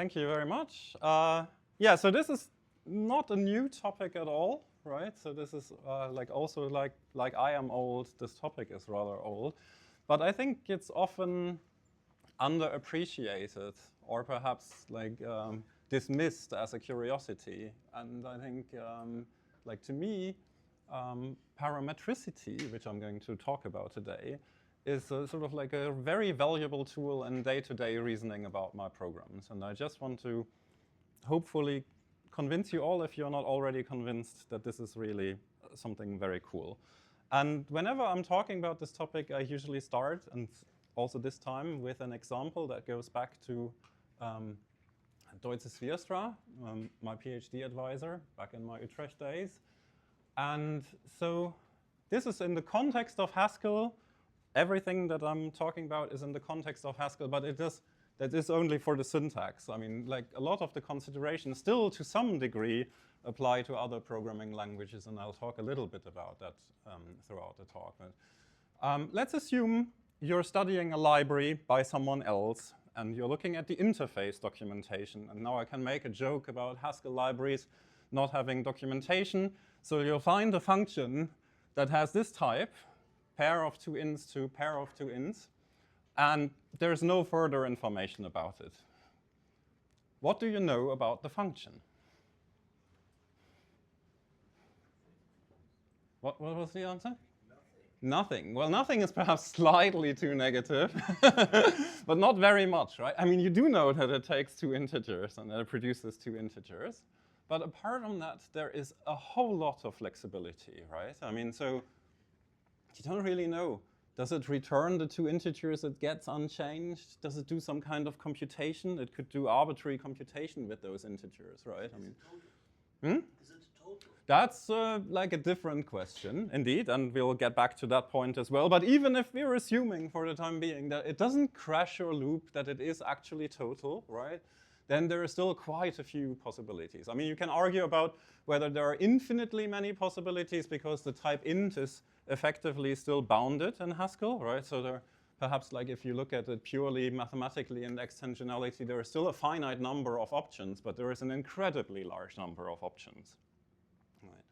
Thank you very much. Yeah, so this is not a new topic at all, right? So this is also like I am old, this topic is rather old. But I think it's often underappreciated or perhaps dismissed as a curiosity. And I think, to me, parametricity, which I'm going to talk about today, is sort of like a very valuable tool in day-to-day reasoning about my programs. And I just want to hopefully convince you all, if you're not already convinced, that this is really something very cool. And whenever I'm talking about this topic, I usually start, and also this time, with an example that goes back to Deutsche Zwierstra, my PhD advisor back in my Utrecht days. And so this is in the context of Haskell. Everything that I'm talking about is in the context of Haskell, but that is only for the syntax. I mean, like a lot of the considerations still to some degree apply to other programming languages, and I'll talk a little bit about that throughout the talk. But, let's assume you're studying a library by someone else, and you're looking at the interface documentation. And now I can make a joke about Haskell libraries not having documentation. So you'll find a function that has this type, pair of 2 ints to pair of 2 ints, and there's no further information about it. What do you know about the function? What was the answer? Nothing. Well, nothing is perhaps slightly too negative, but not very much, right? I mean, you do know that it takes 2 integers and that it produces 2 integers. But apart from that, there is a whole lot of flexibility, right? I mean, so you don't really know. Does it return the 2 integers it gets unchanged? Does it do some kind of computation? It could do arbitrary computation with those integers, right? I mean, Is it total? That's like a different question, indeed, and we'll get back to that point as well. But even if we're assuming for the time being that it doesn't crash or loop, that it is actually total, right? Then there are still quite a few possibilities. I mean, you can argue about whether there are infinitely many possibilities because the type int is effectively still bounded in Haskell, right? So there, perhaps like if you look at it purely mathematically in extensionality, there is still a finite number of options, but there is an incredibly large number of options. Right.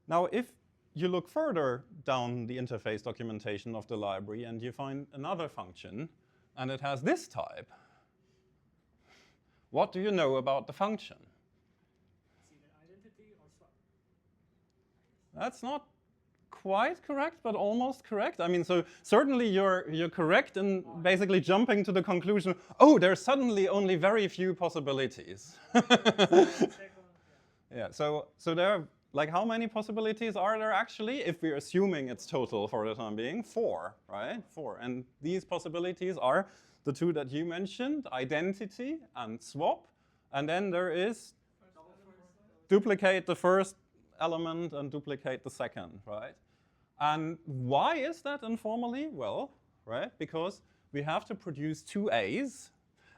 Now, if you look further down the interface documentation of the library and you find another function, and it has this type, what do you know about the function? Is it an identity or swap? That's not quite correct, but almost correct. I mean, so certainly you're correct in basically jumping to the conclusion, oh, there's suddenly only very few possibilities. Yeah, so there are, like, how many possibilities are there actually? If we're assuming it's total for the time being, 4, right? 4. And these possibilities are the 2 that you mentioned, identity and swap. And then there is duplicate the first element and duplicate the second, right? And why is that informally? Well, right, because we have to produce 2 A's.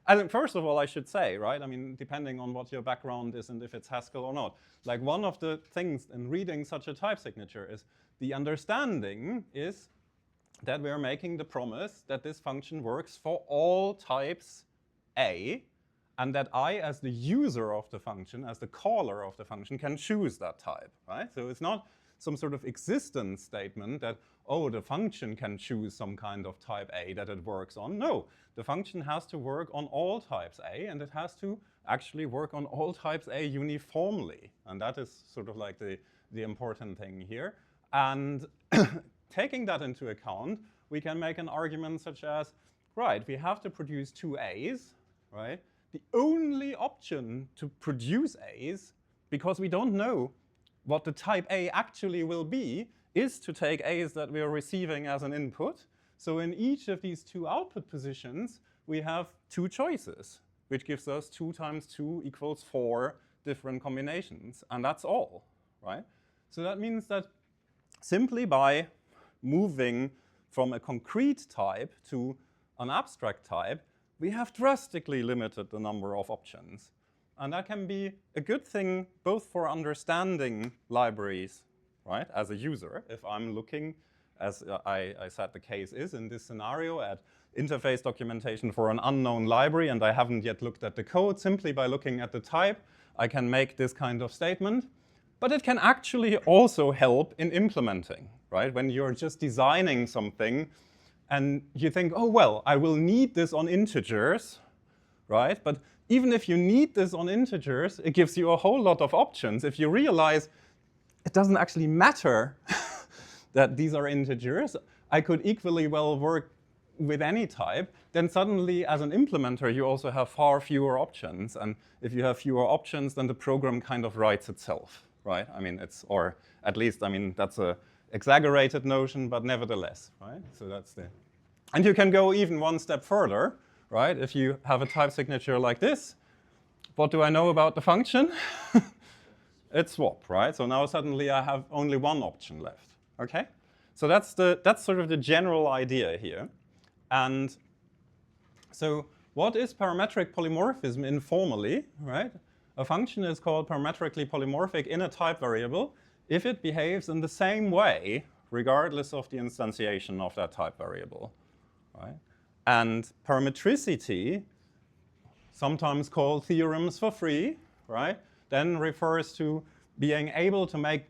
And first of all, I should say, right, I mean, depending on what your background is and if it's Haskell or not, like one of the things in reading such a type signature is the understanding is that we're making the promise that this function works for all types A, and that I, as the user of the function, as the caller of the function, can choose that type, right? So it's not some sort of existence statement that, oh, the function can choose some kind of type A that it works on. No, the function has to work on all types A, and it has to actually work on all types A uniformly. And that is sort of like the important thing here. And taking that into account, we can make an argument such as, right, we have to produce 2 A's, right? The only option to produce A's, because we don't know what the type A actually will be, is to take A's that we are receiving as an input. So in each of these 2 output positions, we have 2 choices, which gives us 2 times 2 equals 4 different combinations. And that's all, right? So that means that simply by moving from a concrete type to an abstract type, we have drastically limited the number of options. And that can be a good thing both for understanding libraries, right, as a user. If I'm looking, as I said the case is in this scenario, at interface documentation for an unknown library and I haven't yet looked at the code, simply by looking at the type, I can make this kind of statement. But it can actually also help in implementing, right? When you're just designing something and you think, oh, well, I will need this on integers, right? But even if you need this on integers, it gives you a whole lot of options. If you realize it doesn't actually matter that these are integers, I could equally well work with any type, then suddenly as an implementer you also have far fewer options. And if you have fewer options, then the program kind of writes itself, right? I mean, or at least, I mean, that's a exaggerated notion, but nevertheless, right? So that's the, and you can go even one step further, right? If you have a type signature like this, what do I know about the function? It's swap, right? So now suddenly I have only one option left, okay? So that's sort of the general idea here. And so what is parametric polymorphism informally, right? A function is called parametrically polymorphic in a type variable if it behaves in the same way, regardless of the instantiation of that type variable, right? And parametricity, sometimes called theorems for free, right, then refers to being able to make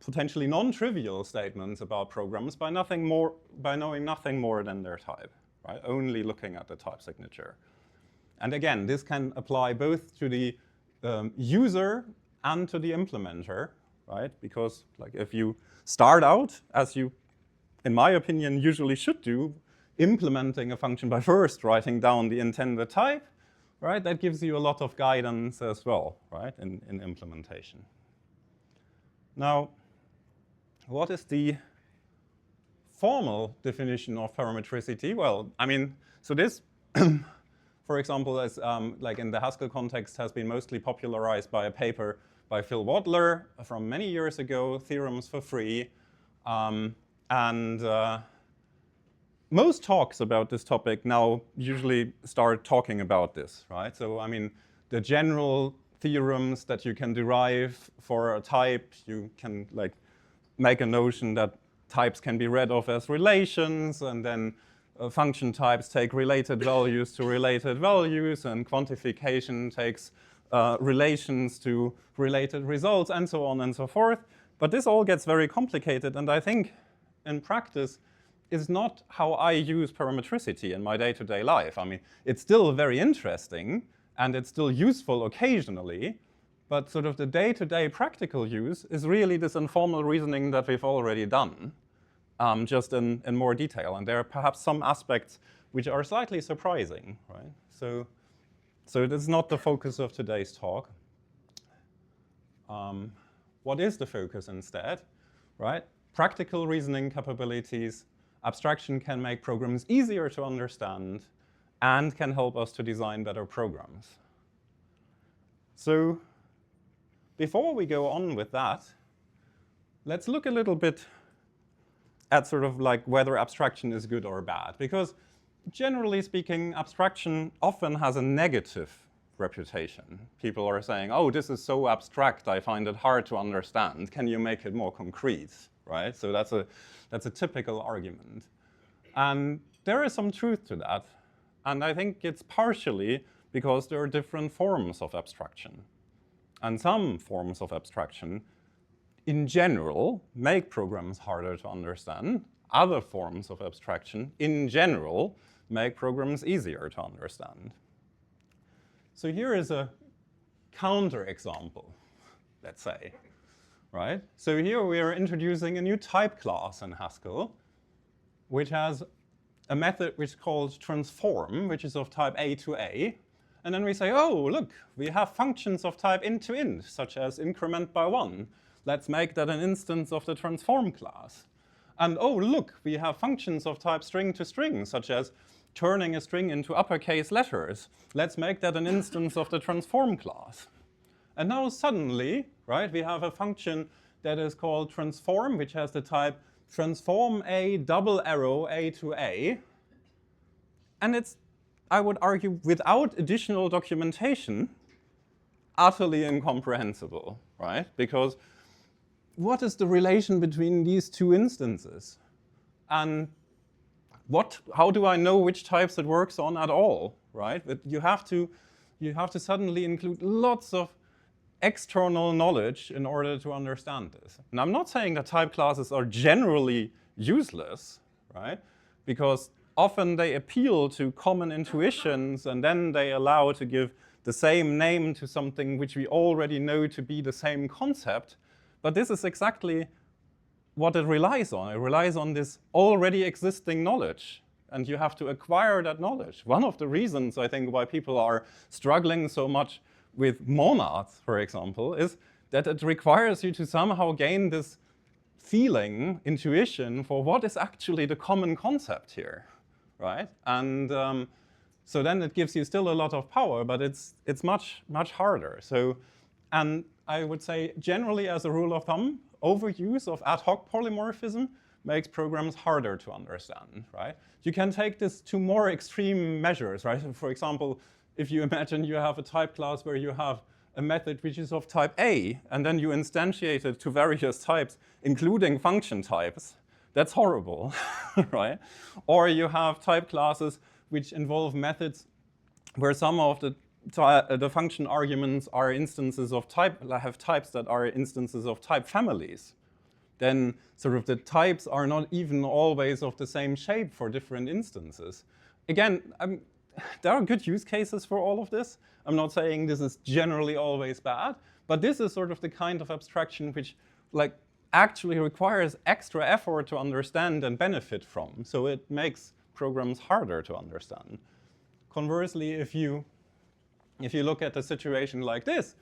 potentially non-trivial statements about programs by knowing nothing more than their type, right? Only looking at the type signature. And again, this can apply both to the user and to the implementer, right? Because like if you start out, as you, in my opinion, usually should do, implementing a function by first writing down the intended type, right? That gives you a lot of guidance as well, right, in implementation. Now, what is the formal definition of parametricity? Well, I mean, so this, for example, as like in the Haskell context, has been mostly popularized by a paper by Phil Wadler from many years ago, Theorems for Free. Most talks about this topic now usually start talking about this, right? So, I mean, the general theorems that you can derive for a type, you can like make a notion that types can be read off as relations, and then function types take related values to related values, and quantification takes relations to related results, and so on and so forth. But this all gets very complicated, and I think in practice is not how I use parametricity in my day-to-day life. I mean, it's still very interesting, and it's still useful occasionally, but sort of the day-to-day practical use is really this informal reasoning that we've already done, just in more detail. And there are perhaps some aspects which are slightly surprising, right? So it is not the focus of today's talk. What is the focus instead, right? Practical reasoning capabilities. Abstraction can make programs easier to understand and can help us to design better programs. So before we go on with that, let's look a little bit at sort of like whether abstraction is good or bad. Because generally speaking, abstraction often has a negative reputation. People are saying, oh, this is so abstract, I find it hard to understand. Can you make it more concrete, right? So that's a typical argument. And there is some truth to that. And I think it's partially because there are different forms of abstraction. And some forms of abstraction, in general, make programs harder to understand. Other forms of abstraction, in general, make programs easier to understand. So here is a counterexample, let's say, right? So here we are introducing a new type class in Haskell, which has a method which is called transform, which is of type A to A. And then we say, oh, look, we have functions of type int to int, such as increment by 1. Let's make that an instance of the transform class. And oh, look, we have functions of type string to string, such as turning a string into uppercase letters. Let's make that an instance of the transform class. And now suddenly, right, we have a function that is called transform, which has the type transform A double arrow A to A. And it's, I would argue, without additional documentation, utterly incomprehensible, right? Because what is the relation between these two instances? And how do I know which types it works on at all, right? But you have to suddenly include lots of external knowledge in order to understand this. And I'm not saying that type classes are generally useless, right? Because often they appeal to common intuitions and then they allow to give the same name to something which we already know to be the same concept. But this is exactly what it relies on. It relies on this already existing knowledge. And you have to acquire that knowledge. One of the reasons, I think, why people are struggling so much with monads, for example, is that it requires you to somehow gain this feeling, intuition for what is actually the common concept here, right? And so then it gives you still a lot of power, but it's much, much harder. So, and I would say generally as a rule of thumb, overuse of ad hoc polymorphism makes programs harder to understand, right? You can take this to more extreme measures, right? For example, if you imagine you have a type class where you have a method which is of type A, and then you instantiate it to various types, including function types, that's horrible, right? Or you have type classes which involve methods where some of the function arguments are instances of type, have types that are instances of type families. Then sort of the types are not even always of the same shape for different instances. Again, there are good use cases for all of this. I'm not saying this is generally always bad, but this is sort of the kind of abstraction which like actually requires extra effort to understand and benefit from. So it makes programs harder to understand. Conversely, if you look at a situation like this,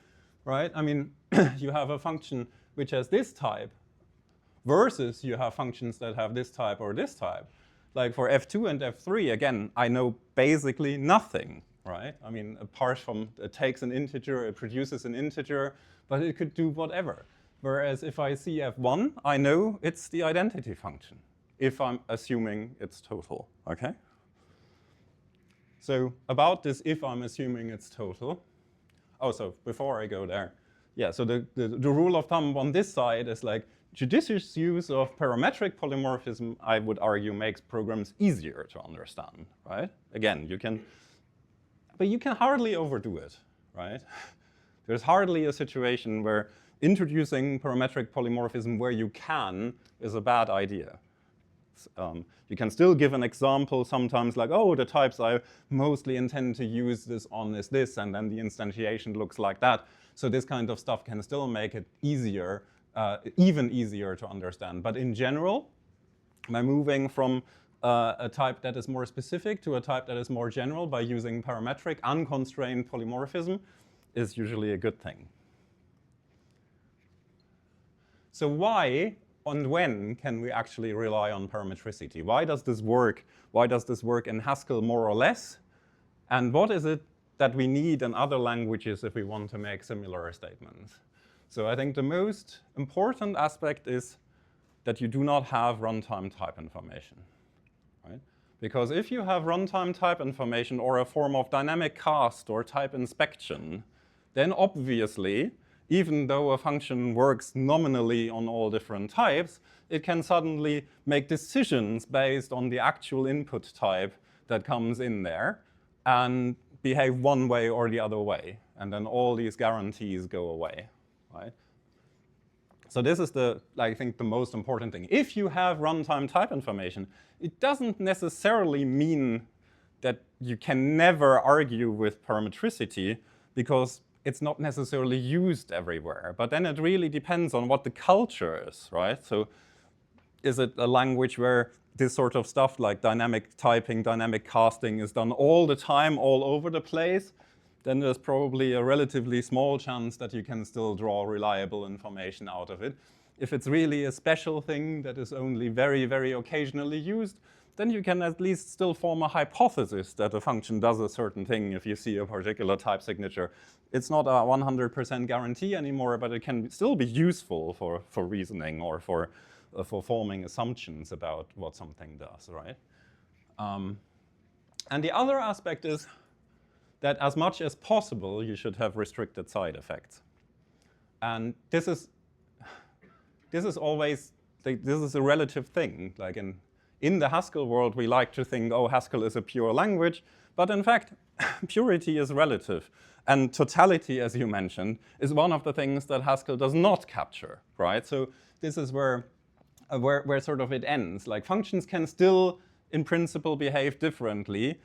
right? I mean, you have a function which has this type versus you have functions that have this type or this type. Like for F2 and F3, again, I know basically nothing, right? I mean, apart from it takes an integer, it produces an integer, but it could do whatever. Whereas if I see F1, I know it's the identity function, if I'm assuming it's total, okay? So about this, if I'm assuming it's total, oh, so before I go there, yeah, so the rule of thumb on this side is like, judicious use of parametric polymorphism, I would argue, makes programs easier to understand, right? Again, but you can hardly overdo it, right? There's hardly a situation where introducing parametric polymorphism where you can is a bad idea. You can still give an example sometimes like, oh, the types I mostly intend to use this on is this, and then the instantiation looks like that. So this kind of stuff can still make it easier, even easier to understand. But in general, by moving from a type that is more specific to a type that is more general by using parametric, unconstrained polymorphism is usually a good thing. So why and when can we actually rely on parametricity? Why does this work? Why does this work in Haskell more or less? And what is it that we need in other languages if we want to make similar statements? So I think the most important aspect is that you do not have runtime type information, right? Because if you have runtime type information or a form of dynamic cast or type inspection, then obviously, even though a function works nominally on all different types, it can suddenly make decisions based on the actual input type that comes in there and behave one way or the other way. And then all these guarantees go away, right? So this is I think, the most important thing. If you have runtime type information, it doesn't necessarily mean that you can never argue with parametricity because it's not necessarily used everywhere. But then it really depends on what the culture is, right? So is it a language where this sort of stuff like dynamic typing, dynamic casting is done all the time, all over the place? Then there's probably a relatively small chance that you can still draw reliable information out of it. If it's really a special thing that is only very, very occasionally used, then you can at least still form a hypothesis that a function does a certain thing if you see a particular type signature. It's not a 100% guarantee anymore, but it can still be useful for reasoning or for forming assumptions about what something does, right? And the other aspect is that as much as possible, you should have restricted side effects. And this is always, this is a relative thing. Like in in the Haskell world, we like to think, oh, Haskell is a pure language. But in fact, purity is relative. And totality, as you mentioned, is one of the things that Haskell does not capture, right? So this is where sort of it ends. Like functions can still, in principle, behave differently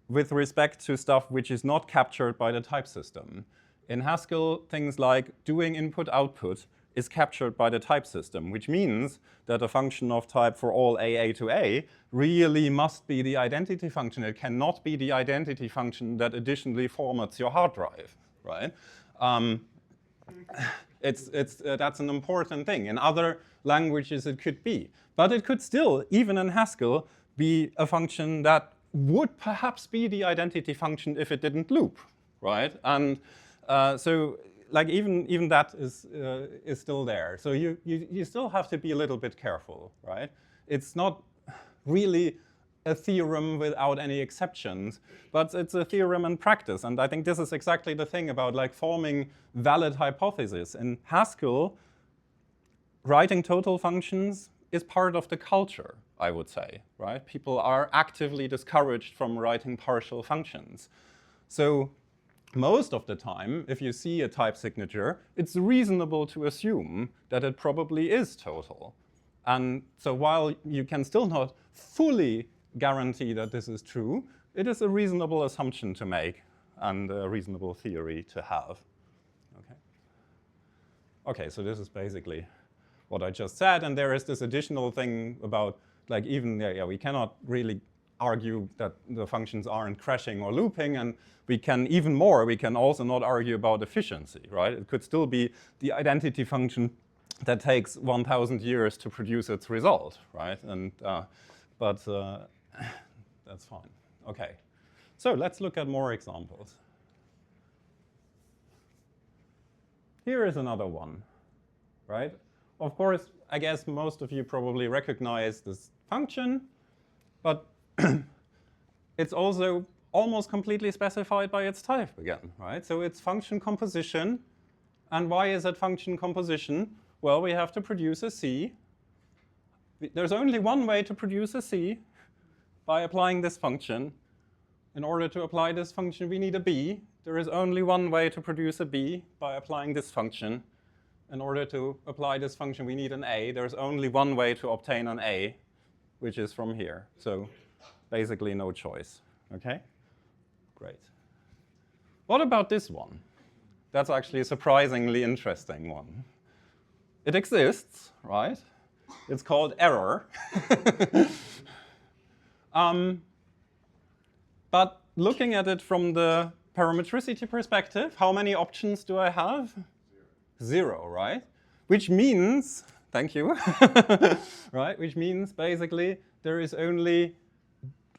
with respect to stuff which is not captured by the type system. In Haskell, things like doing input-output is captured by the type system, which means that a function of type for all a to a really must be the identity function. It cannot be the identity function that additionally formats your hard drive, right? That's an important thing. In other languages, it could be. But it could still, even in Haskell, be a function that would perhaps be the identity function if it didn't loop, right? And so like even that is still there. So you still have to be a little bit careful, right? It's not really a theorem without any exceptions, but it's a theorem in practice. And I think this is exactly the thing about like forming valid hypotheses. In Haskell, writing total functions is part of the culture, I would say, right? People are actively discouraged from writing partial functions. So most of the time, if you see a type signature, it's reasonable to assume that it probably is total. And so while you can still not fully guarantee that this is true, it is a reasonable assumption to make and a reasonable theory to have. Okay, so this is basically what I just said. And there is this additional thing about, like, even, we cannot really argue that the functions aren't crashing or looping, and we can even more, we can also not argue about efficiency, right? It could still be the identity function that takes 1,000 years to produce its result, right? And but that's fine. Okay, so let's look at more examples. Here is another one, right? Of course, I guess most of you probably recognize this function, but it's also almost completely specified by its type again, right? So it's function composition. And why is it function composition? Well, we have to produce a C. There's only one way to produce a C, by applying this function. In order to apply this function, we need a B. There is only one way to produce a B, by applying this function. In order to apply this function, we need an A. There's only one way to obtain an A, which is from here. So basically no choice, okay? Great. What about this one? That's actually a surprisingly interesting one. It exists, right? It's called error. But looking at it from the parametricity perspective, how many options do I have? Zero, right? Which means, thank you, right? Which means basically there is only,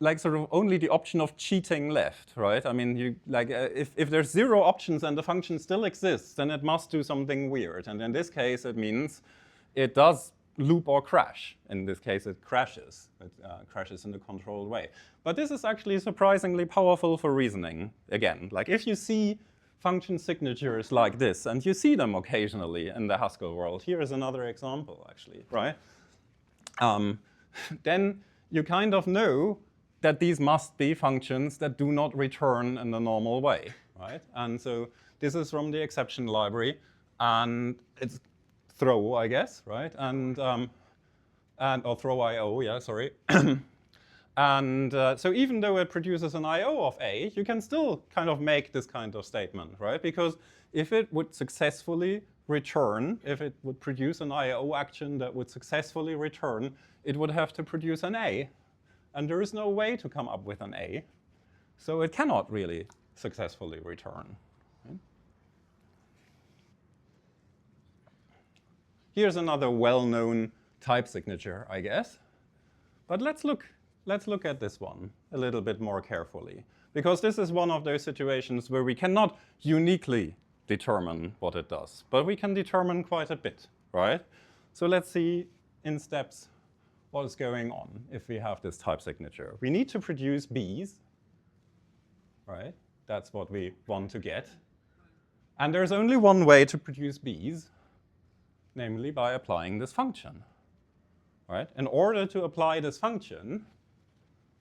like, sort of only the option of cheating left, right? I mean, you like if there's zero options and the function still exists, then it must do something weird. And in this case, it means it does loop or crash. In this case, it crashes. It crashes in a controlled way. But this is actually surprisingly powerful for reasoning. Again, like if you see function signatures like this, and you see them occasionally in the Haskell world. Here is another example, actually, right? Then you kind of know that these must be functions that do not return in the normal way, right? And so this is from the exception library, and it's throw, I guess, right? Or throw IO, yeah, sorry. And so even though it produces an IO of A, you can still kind of make this kind of statement, right? Because if it would successfully return, if it would produce an IO action that would successfully return, it would have to produce an A. And there is no way to come up with an A. So it cannot really successfully return. Right? Here's another well-known type signature, I guess. But let's look at this one a little bit more carefully, because this is one of those situations where we cannot uniquely determine what it does, but we can determine quite a bit, right? So let's see in steps what is going on if we have this type signature. We need to produce Bs, right? That's what we want to get. And there's only one way to produce Bs, namely by applying this function. right? In order to apply this function,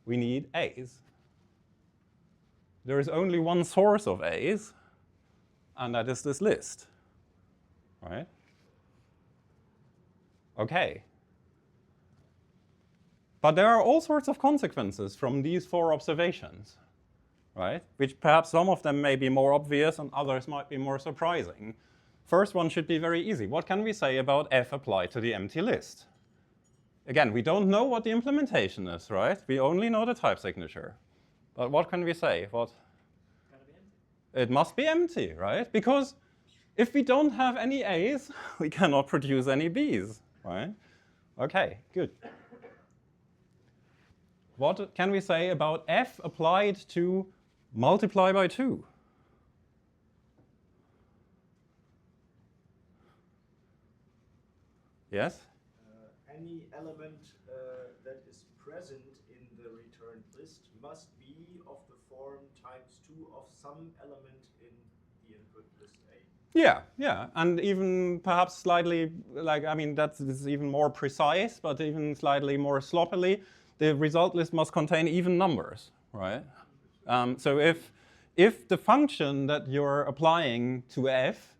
we need A's. There is only one source of A's, and that is this list, right? Okay. But there are all sorts of consequences from these 4 observations, right? Which perhaps some of them may be more obvious and others might be more surprising. First one should be very easy. What can we say about f applied to the empty list? Again, we don't know what the implementation is, right? We only know the type signature. But what can we say? What? Gotta be empty. It must be empty, right? Because if we don't have any A's, we cannot produce any B's, right? Okay, good. What can we say about f applied to multiply by 2? Yes? Any element that is present in the returned list must be of the form times 2 of some element in the input list A. Yeah, and even perhaps slightly, like, I mean, this is even more precise, but even slightly more sloppily, the result list must contain even numbers, right? So if the function that you're applying to f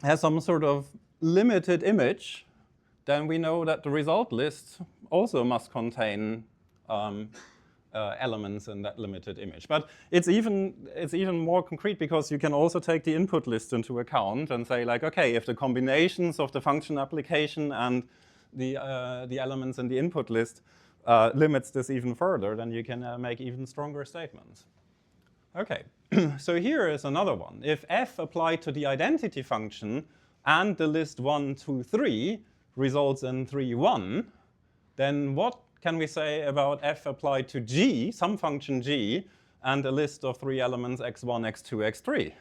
has some sort of limited image, then we know that the result list also must contain elements in that limited image. But it's even more concrete because you can also take the input list into account and say, like, okay, if the combinations of the function application and the elements in the input list limits this even further, then you can make even stronger statements. Okay, so here is another one. If f applied to the identity function and the list 1, 2, 3 results in 3, 1, then what can we say about f applied to g, some function g, and a list of 3 elements x1, x2, x3? It's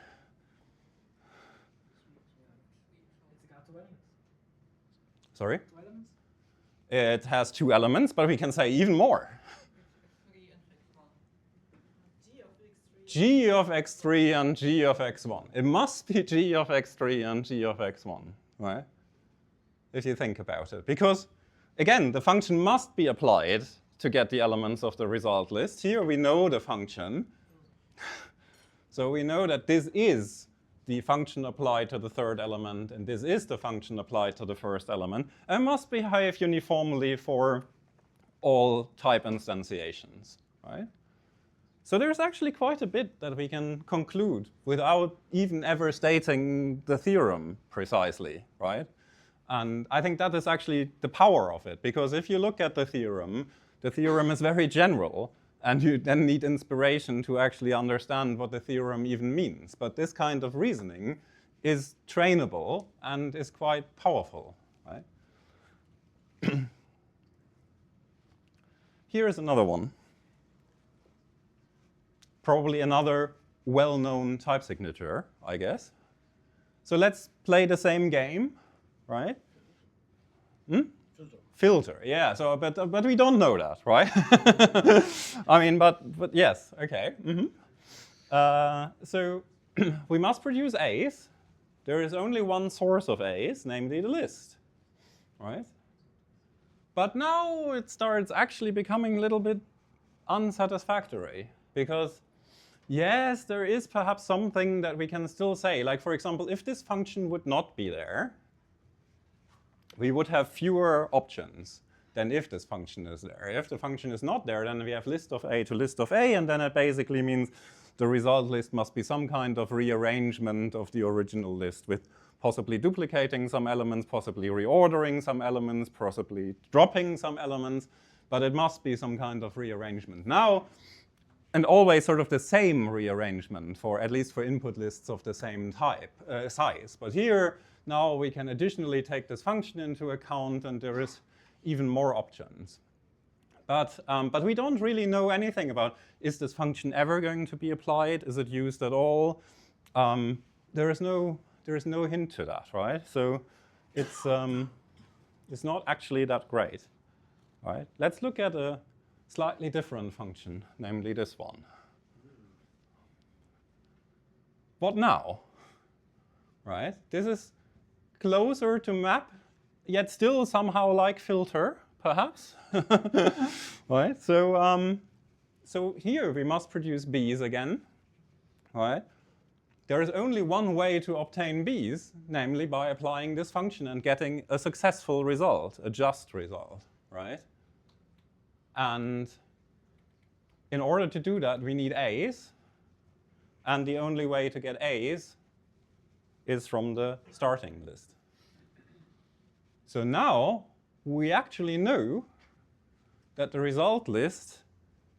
got 2 elements. Sorry? 2 elements? It has 2 elements, but we can say even more. G of x3 and g of x1. It must be g of x3 and g of x1, right? If you think about it. Because, again, the function must be applied to get the elements of the result list. Here we know the function. So we know that this is the function applied to the 3rd element, and this is the function applied to the 1st element, and must behave uniformly for all type instantiations, right? So there's actually quite a bit that we can conclude without even ever stating the theorem precisely, right? And I think that is actually the power of it, because if you look at the theorem is very general, and you then need inspiration to actually understand what the theorem even means. But this kind of reasoning is trainable and is quite powerful, right? Here is another one. Probably another well-known type signature, I guess. So let's play the same game, right? Filter, yeah. So, but we don't know that, right? I mean, but yes, okay. So we must produce A's. There is only one source of A's, namely the list, right? But now it starts actually becoming a little bit unsatisfactory because, yes, there is perhaps something that we can still say. Like, for example, if this function would not be there, we would have fewer options than if this function is there. If the function is not there, then we have list of A to list of A, and then it basically means the result list must be some kind of rearrangement of the original list with possibly duplicating some elements, possibly reordering some elements, possibly dropping some elements, but it must be some kind of rearrangement. Now, and always sort of the same rearrangement, for at least for input lists of the same type, size. But here, now we can additionally take this function into account, and there is even more options. But we don't really know anything about, is this function ever going to be applied? Is it used at all? There is no hint to that, right? So it's not actually that great, right? Let's look at a slightly different function, namely this one. What now? Right? This is closer to map yet still somehow like filter, perhaps. Right? So here we must produce B's again. Right? There is only one way to obtain B's, namely by applying this function and getting a successful result, a just result, right? And in order to do that, we need A's. And the only way to get A's is from the starting list. So now we actually know that the result list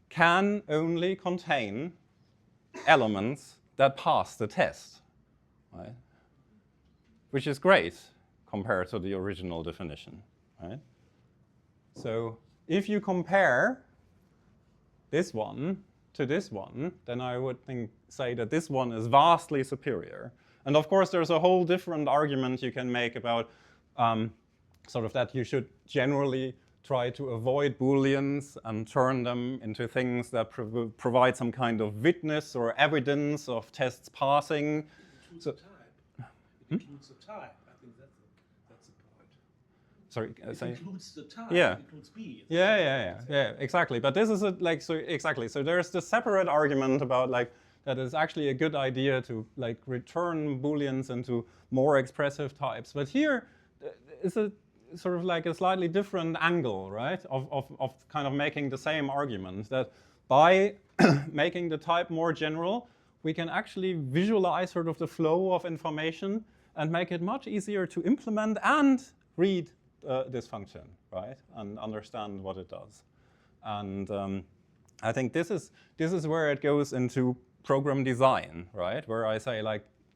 can only contain elements that pass the test, right? Which is great compared to the original definition, right? So if you compare this one to this one, then I would say that this one is vastly superior. And of course, there's a whole different argument you can make about sort of that you should generally try to avoid Booleans and turn them into things that provide some kind of witness or evidence of tests passing. It includes the type. It includes the type. I think that's the point. Sorry, it includes the type. Yeah. It includes B. Yeah, exactly. But this is exactly. So there's the separate argument about that it's actually a good idea to return Booleans into more expressive types. But here is a sort of a slightly different angle, right, of kind of making the same argument, that by making the type more general, we can actually visualize sort of the flow of information and make it much easier to implement and read this function, right, and understand what it does. And I think this is where it goes into program design, right, where I say,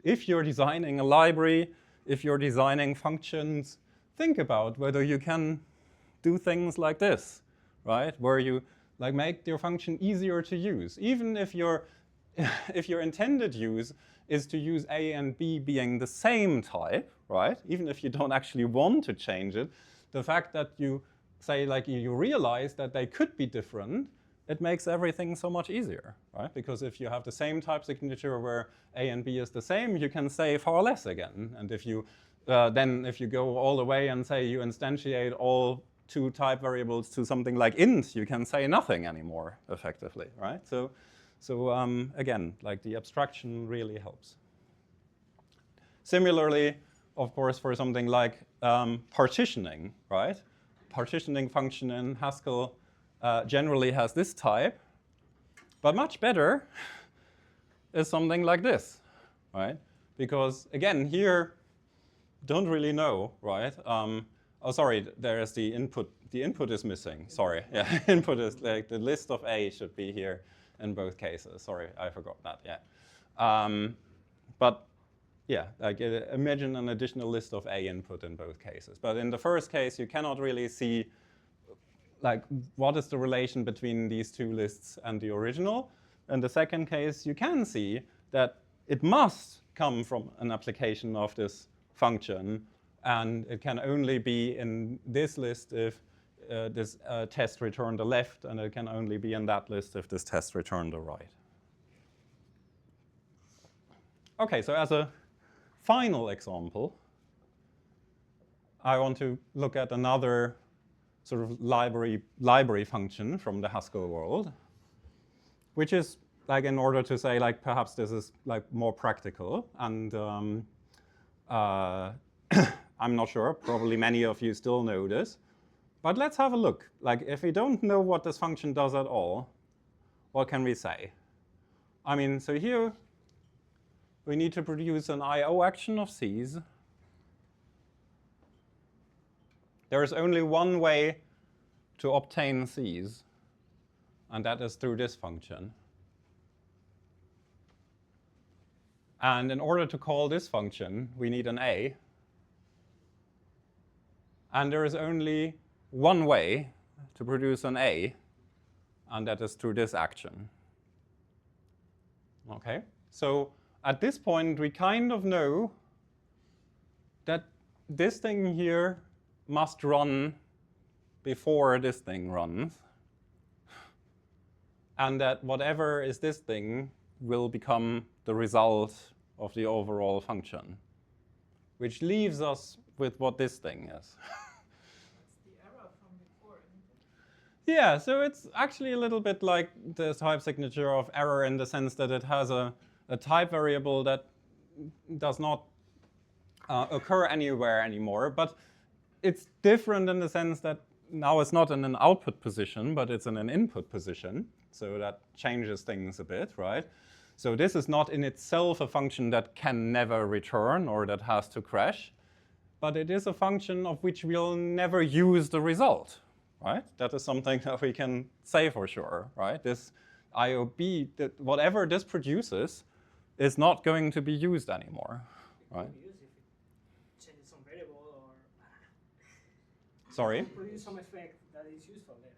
if you're designing a library, if you're designing functions, think about whether you can do things like this, right? Where you make your function easier to use, even if your intended use is to use A and B being the same type, right? Even if you don't actually want to change it, the fact that you say you realize that they could be different, it makes everything so much easier, right? Because if you have the same type signature where A and B is the same, you can say far less again. And if you then if you go all the way and say you instantiate all two type variables to something like int, you can say nothing anymore effectively, right? So again, the abstraction really helps. Similarly, of course, for something like partitioning, right? Partitioning function in Haskell generally has this type, but much better is something like this, right? Because again, here, don't really know, right? Oh, sorry, there is the input. The input is missing. Sorry, yeah, input is the list of A should be here in both cases. Sorry, I forgot that. Yeah, but yeah, imagine an additional list of A input in both cases. But in the first case, you cannot really see what is the relation between these two lists and the original. In the second case, you can see that it must come from an application of this function, and it can only be in this list if this test returned the left, and it can only be in that list if this test returned the right. Okay, so as a final example, I want to look at another sort of library function from the Haskell world, which is in order to say perhaps this is more practical, and I'm not sure, probably many of you still know this, but let's have a look. If we don't know what this function does at all, what can we say? I mean, so here we need to produce an I/O action of C's. There is only one way to obtain C's, and that is through this function. And in order to call this function, we need an A. And there is only one way to produce an A, and that is through this action. Okay? So at this point, we kind of know that this thing here must run before this thing runs, and that whatever is this thing will become the result of the overall function. which leaves us with what this thing is. That's the error from before, isn't it? Yeah, so it's actually a little bit like the type signature of error in the sense that it has a type variable that does not occur anywhere anymore, but it's different in the sense that now it's not in an output position, but it's in an input position. So that changes things a bit, right? So this is not in itself a function that can never return or that has to crash, but it is a function of which we'll never use the result, right? That is something that we can say for sure, right? This IOB, whatever this produces, is not going to be used anymore, right? It could be used if it changes some variable or Sorry? it could produce some effect that is useful later.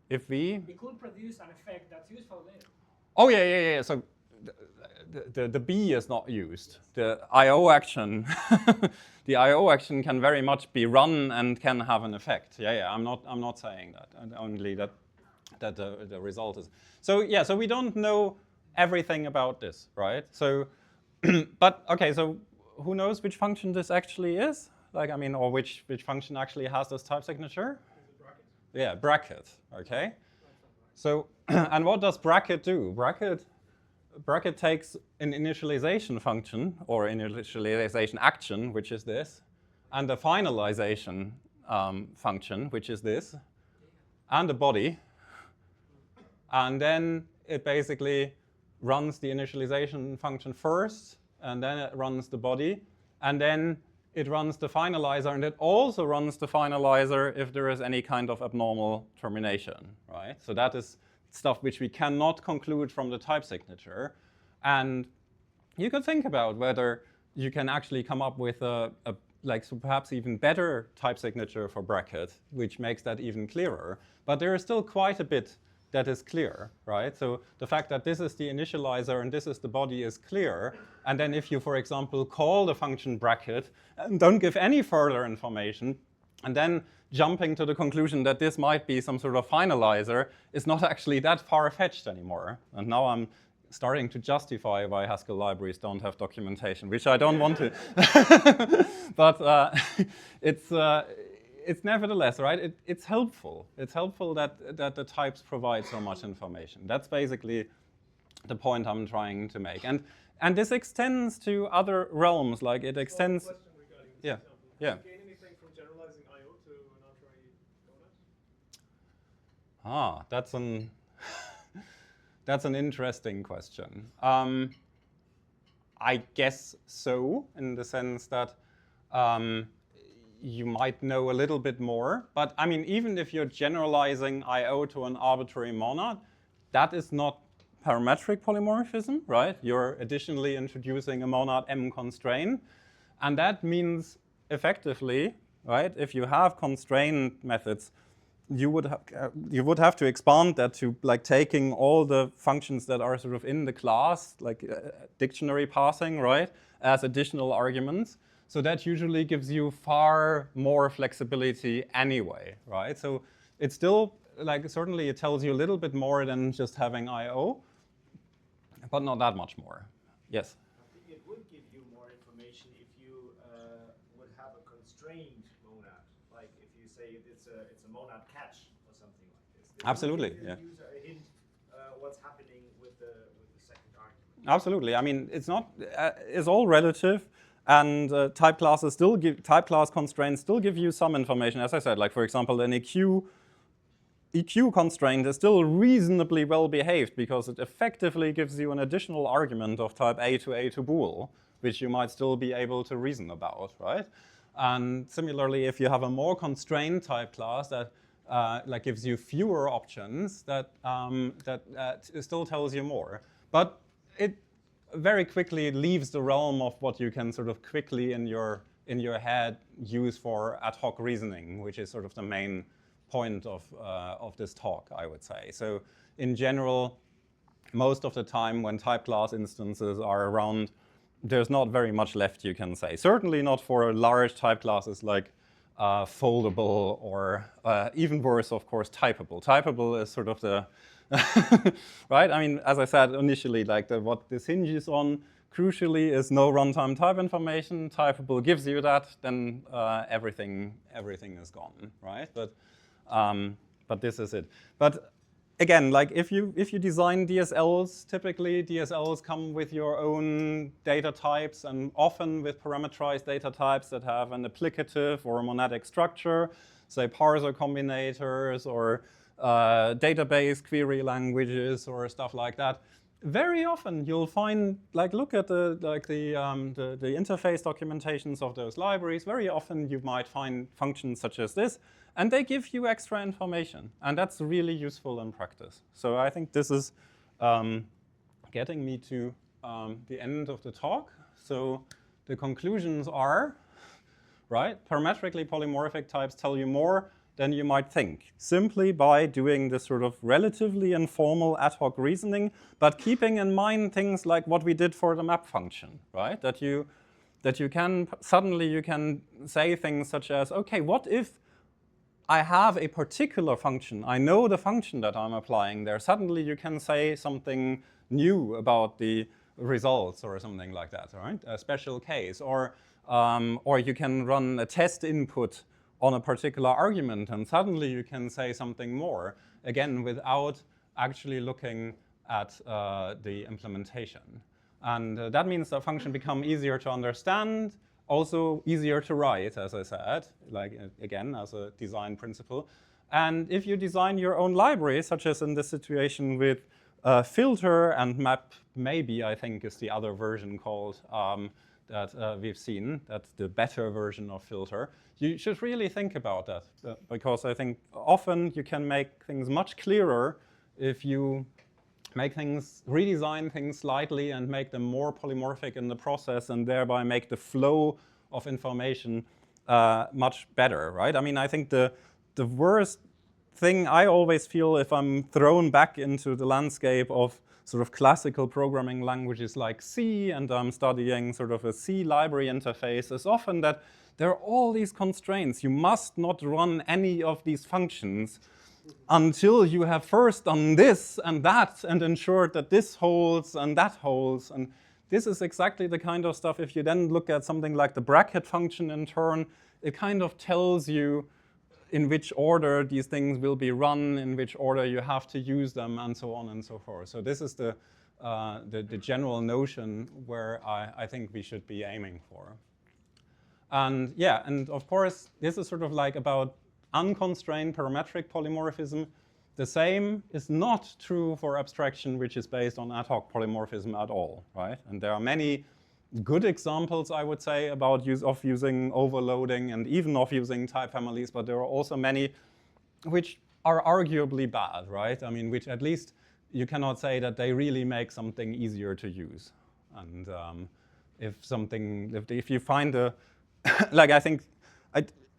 If we... It could produce an effect that's useful later. Oh, yeah. So the B is not used. The IO action, the IO action can very much be run and can have an effect. Yeah. I'm not saying that. Only that the result is. So yeah. So we don't know everything about this, right? So, but okay. So who knows which function this actually is? Like, I mean, or which function actually has this type signature? Yeah, bracket. Okay. So, and what does bracket do? Bracket takes an initialization function or initialization action, which is this, and a finalization function, which is this, and a body. And then it basically runs the initialization function first, and then it runs the body, and then it runs the finalizer, and it also runs the finalizer if there is any kind of abnormal termination, right? So that is stuff which we cannot conclude from the type signature. And you could think about whether you can actually come up with so perhaps even better type signature for bracket, which makes that even clearer. But there is still quite a bit that is clear, right? So the fact that this is the initializer and this is the body is clear. And then if you, for example, call the function bracket and don't give any further information, and then jumping to the conclusion that this might be some sort of finalizer is not actually that far-fetched anymore. And now I'm starting to justify why Haskell libraries don't have documentation, which I don't want to. But it's nevertheless, right? It's helpful. It's helpful that the types provide so much information. That's basically the point I'm trying to make. And this extends to other realms, like it extends. Question regarding this Yeah. example. Yeah. Do you gain anything from generalizing I/O to an arbitrary monad? That's an interesting question. I guess so, in the sense that you might know a little bit more. But I mean, even if you're generalizing I/O to an arbitrary monad, that is not parametric polymorphism, right? You're additionally introducing a monad M constraint. And that means effectively, right, if you have constraint methods, you would have to expand that to like taking all the functions that are sort of in the class, like dictionary parsing, right, as additional arguments. So that usually gives you far more flexibility anyway, right? So it's still, like, certainly it tells you a little bit more than just having I/O, but not that much more. Yes? I think it would give you more information if you would have a constrained monad. Like if you say it's a monad catch or something like this. This Absolutely, would give yeah. the user a hint what's happening with the second argument. Absolutely. I mean, it's not. It's all relative, and type class constraints still give you some information. As I said, like for example, an EQ constraint is still reasonably well behaved because it effectively gives you an additional argument of type A to bool, which you might still be able to reason about, right? And similarly, if you have a more constrained type class that like gives you fewer options, that still tells you more. But it very quickly leaves the realm of what you can sort of quickly in your head use for ad hoc reasoning, which is sort of the main point of this talk, I would say. So in general, most of the time when type class instances are around, there's not very much left you can say. Certainly not for large type classes like foldable or even worse, of course, typable. Typable is sort of the right? I mean, as I said initially, like what this hinges on crucially is no runtime type information. Typable gives you that, then everything is gone, right? But this is it. But again, like if you design DSLs, typically DSLs come with your own data types and often with parameterized data types that have an applicative or a monadic structure, say parser combinators or database query languages or stuff like that. Very often you'll find, like look at the interface documentations of those libraries. Very often you might find functions such as this, and they give you extra information, and that's really useful in practice. So I think this is getting me to the end of the talk. So the conclusions are, right, parametrically polymorphic types tell you more than you might think, simply by doing this sort of relatively informal ad hoc reasoning, but keeping in mind things like what we did for the map function, right? That you can suddenly say things such as, okay, what if I have a particular function, I know the function that I'm applying there, suddenly you can say something new about the results or something like that, right? A special case, or you can run a test input on a particular argument, and suddenly you can say something more, again, without actually looking at the implementation. And that means the function become easier to understand, also easier to write, as I said, like again, as a design principle. And if you design your own library, such as in this situation with filter and map, maybe I think is the other version called that we've seen, that's the better version of filter, you should really think about that, because I think often you can make things much clearer if you redesign things slightly and make them more polymorphic in the process, and thereby make the flow of information much better, right? I mean, I think the worst thing I always feel if I'm thrown back into the landscape of sort of classical programming languages like C, and I'm studying sort of a C library interface, is often that there are all these constraints. You must not run any of these functions until you have first done this and that and ensured that this holds and that holds. And this is exactly the kind of stuff, if you then look at something like the bracket function in turn, it kind of tells you in which order these things will be run, in which order you have to use them, and so on and so forth. So this is the general notion where I think we should be aiming for. And yeah, and of course, this is sort of like about unconstrained parametric polymorphism. The same is not true for abstraction, which is based on ad hoc polymorphism at all, right? And there are many good examples, I would say, about using overloading and even of using type families, but there are also many which are arguably bad, right? I mean, which at least you cannot say that they really make something easier to use. And if you find a, like I think,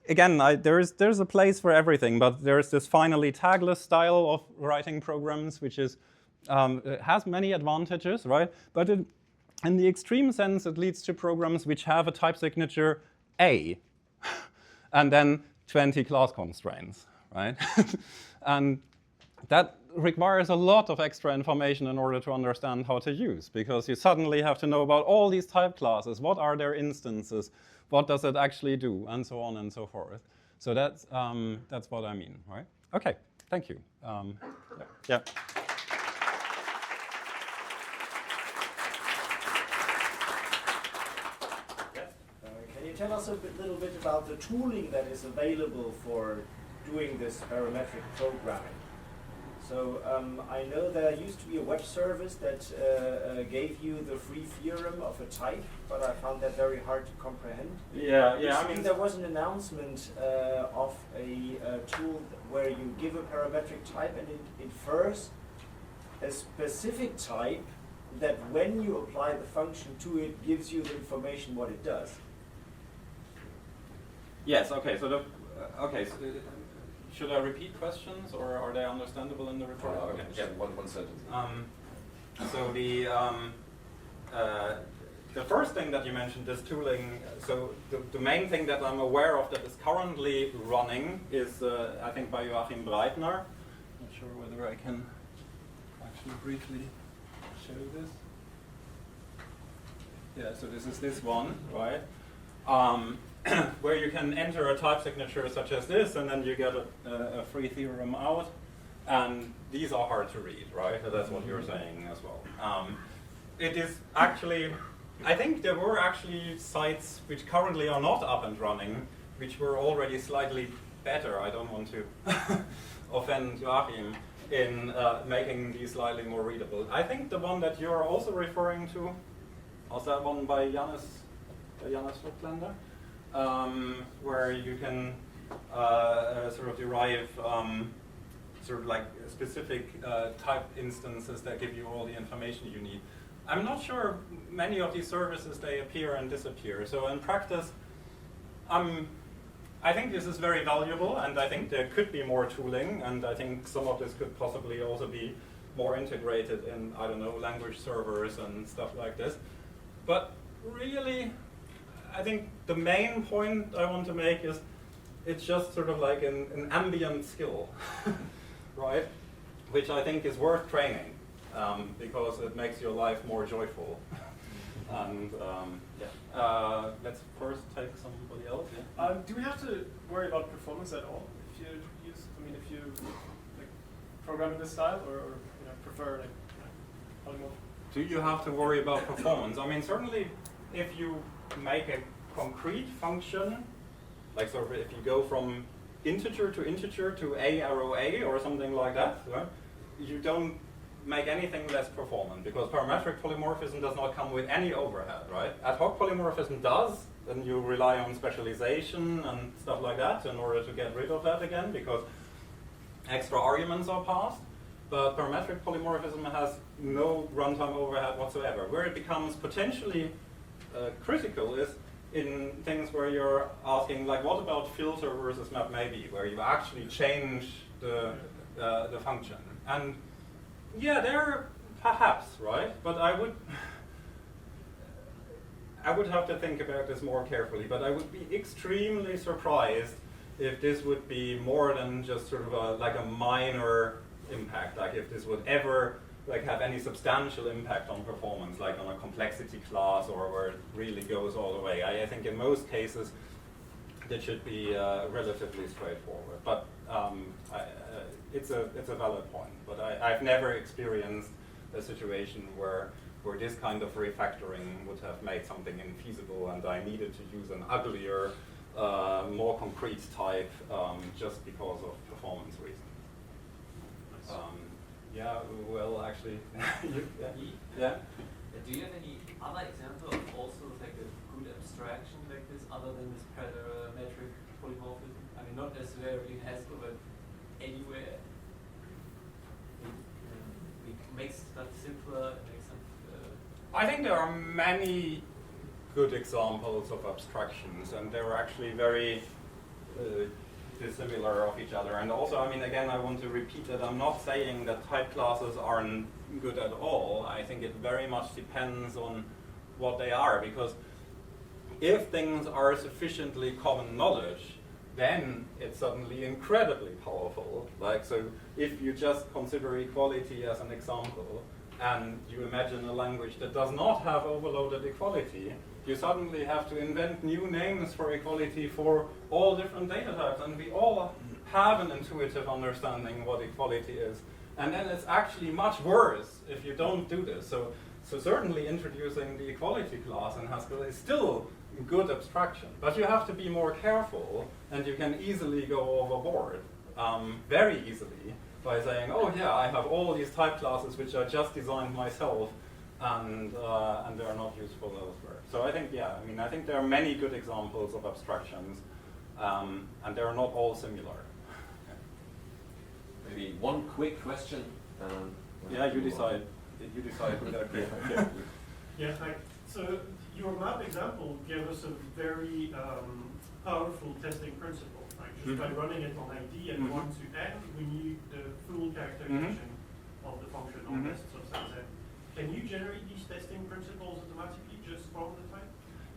there's a place for everything, but there's this finally tagless style of writing programs, which is it has many advantages, right? But in the extreme sense, it leads to programs which have a type signature A, and then 20 class constraints, right? And that requires a lot of extra information in order to understand how to use, because you suddenly have to know about all these type classes. What are their instances? What does it actually do? And so on and so forth. So that's what I mean, right? Okay, thank you. Yeah. Can you tell us a little bit about the tooling that is available for doing this parametric programming? So I know there used to be a web service that gave you the free theorem of a type, but I found that very hard to comprehend. Yeah. I mean, there was an announcement of a tool where you give a parametric type and it infers a specific type that when you apply the function to it, gives you the information what it does. Yes. Okay. So should I repeat questions, or are they understandable in the report? Okay. Yeah, one sentence. So the first thing that you mentioned is tooling. So the main thing that I'm aware of that is currently running is, I think, by Joachim Breitner. Not sure whether I can actually briefly show this. Yeah, so this is this one, right? Where you can enter a type signature such as this, and then you get a free theorem out. And these are hard to read, right? So that's what you're saying as well. It is actually, I think there were actually sites which currently are not up and running, which were already slightly better. I don't want to offend Joachim in making these slightly more readable. I think the one that you're also referring to was that one by Janus Vogtländer, where you can sort of derive sort of like specific type instances that give you all the information you need. I'm not sure many of these services, they appear and disappear. So in practice, I think this is very valuable, and I think there could be more tooling, and I think some of this could possibly also be more integrated in, I don't know, language servers and stuff like this. But really, I think the main point I want to make is it's just sort of like an ambient skill, right? Which I think is worth training because it makes your life more joyful. And yeah, let's first take somebody else. Yeah. Do we have to worry about performance at all if you use? I mean, if you like program in this style, or prefer like polymorphic? Do you have to worry about performance? I mean, certainly, if you make a concrete function, like sort of if you go from integer to a arrow a or something like that, right? You don't make anything less performant because parametric polymorphism does not come with any overhead, right? Ad hoc polymorphism does, and you rely on specialization and stuff like that in order to get rid of that again because extra arguments are passed. But parametric polymorphism has no runtime overhead whatsoever. Where it becomes potentially critical is in things where you're asking, like, what about filter versus map maybe, where you actually change the function. And yeah, there perhaps, right? But I would have to think about this more carefully, but I would be extremely surprised if this would be more than just sort of like a minor impact, like if this would ever like have any substantial impact on performance, like on a complexity class or where it really goes all the way. I think in most cases that should be relatively straightforward, but it's a valid point. But I've never experienced a situation where this kind of refactoring would have made something infeasible and I needed to use an uglier, more concrete type just because of performance reasons. Yeah, well, actually, yeah. Do you have any other example of also like a good abstraction like this, other than this parametric polymorphism? I mean, not necessarily in Haskell, but anywhere. It makes stuff simpler. It makes I think there are many good examples of abstractions, and they're actually very dissimilar of each other. And also, I mean, again, I want to repeat that I'm not saying that type classes aren't good at all. I think it very much depends on what they are, because if things are sufficiently common knowledge, then it's suddenly incredibly powerful. Like, so if you just consider equality as an example, and you imagine a language that does not have overloaded equality, you suddenly have to invent new names for equality for all different data types, and we all have an intuitive understanding what equality is. And then it's actually much worse if you don't do this. So certainly introducing the equality class in Haskell is still good abstraction, but you have to be more careful, and you can easily go overboard, very easily, by saying, oh yeah, I have all these type classes which I just designed myself, and they're not useful elsewhere. So I think, yeah, I mean, I think there are many good examples of abstractions, and they're not all similar. Maybe one quick question. Yeah, you decide. You decide who that is. Yeah, so your map example gave us a very powerful testing principle. Like just by running it on ID and want to add, we need the full characterization of the function on tests of subset. Can you generate these testing principles automatically just from the type?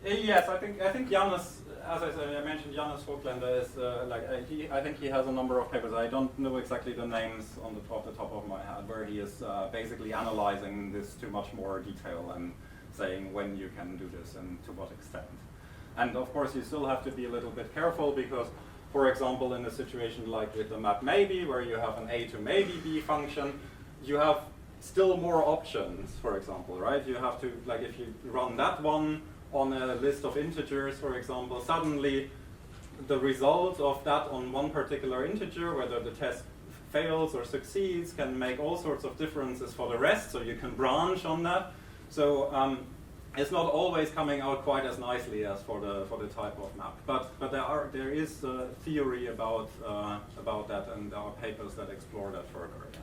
Yes, I think Janus, as I said, I mentioned Janus Vogtländer is I think he has a number of papers. I don't know exactly the names off the top of my head, where he is basically analyzing this to much more detail and saying when you can do this and to what extent. And of course, you still have to be a little bit careful because, for example, in a situation like with the map maybe, where you have an A to maybe B function, you have still more options, for example, right? You have to, like if you run that one on a list of integers, for example, suddenly the result of that on one particular integer, whether the test fails or succeeds, can make all sorts of differences for the rest, so you can branch on that. So it's not always coming out quite as nicely as for the type of map. But there is theory about that, and there are papers that explore that further. Yeah.